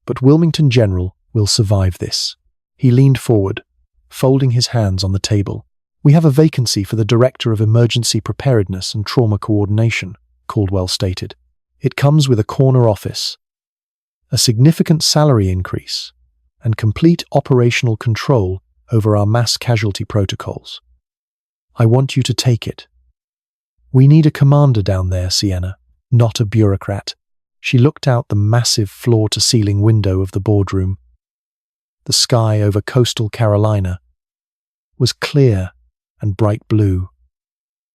But Wilmington General will survive this." He leaned forward, folding his hands on the table. "We have a vacancy for the Director of Emergency Preparedness and Trauma Coordination," Caldwell stated. "It comes with a corner office, a significant salary increase, and complete operational control over our mass casualty protocols. I want you to take it. We need a commander down there, Sienna, not a bureaucrat." She looked out the massive floor-to-ceiling window of the boardroom. The sky over coastal Carolina was clear and bright blue.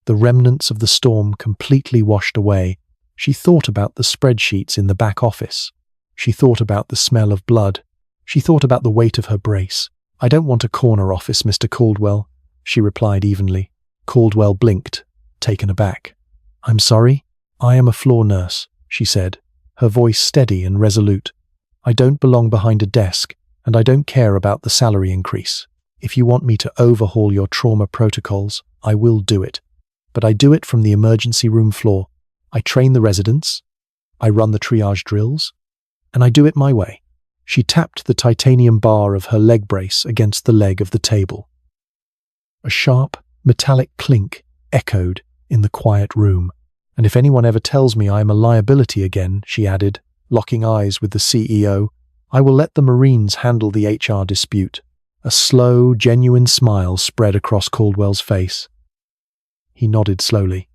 The remnants of the storm completely washed away. She thought about the spreadsheets in the back office. She thought about the smell of blood. She thought about the weight of her brace. "I don't want a corner office, Mr. Caldwell," she replied evenly. Caldwell blinked, taken aback. "I'm sorry? I am a floor nurse," she said, her voice steady and resolute. "I don't belong behind a desk, and I don't care about the salary increase. If you want me to overhaul your trauma protocols, I will do it. But I do it from the emergency room floor. I train the residents, I run the triage drills, and I do it my way." She tapped the titanium bar of her leg brace against the leg of the table. A sharp, metallic clink echoed in the quiet room. "And if anyone ever tells me I am a liability again," she added, locking eyes with the CEO, "I will let the Marines handle the HR dispute." A slow, genuine smile spread across Caldwell's face. He nodded slowly.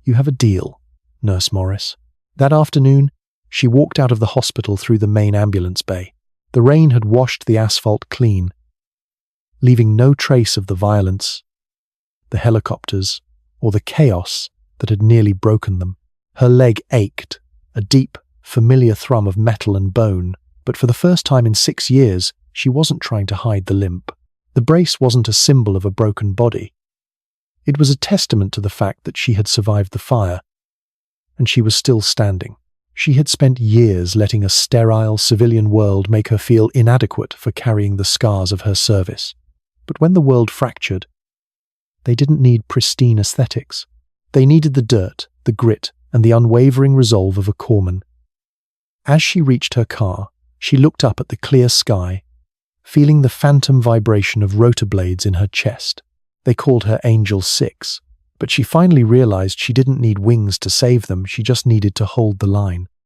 "You have a deal, Nurse Morris." That afternoon, she walked out of the hospital through the main ambulance bay. The rain had washed the asphalt clean, leaving no trace of the violence, the helicopters, or the chaos that had nearly broken them. Her leg ached, a deep, familiar thrum of metal and bone, but for the first time in 6 years, she wasn't trying to hide the limp. The brace wasn't a symbol of a broken body. It was a testament to the fact that she had survived the fire, and she was still standing. She had spent years letting a sterile civilian world make her feel inadequate for carrying the scars of her service. But when the world fractured, they didn't need pristine aesthetics. They needed the dirt, the grit, and the unwavering resolve of a corpsman. As she reached her car, she looked up at the clear sky, feeling the phantom vibration of rotor blades in her chest. They called her Angel 6, but she finally realized she didn't need wings to save them, she just needed to hold the line.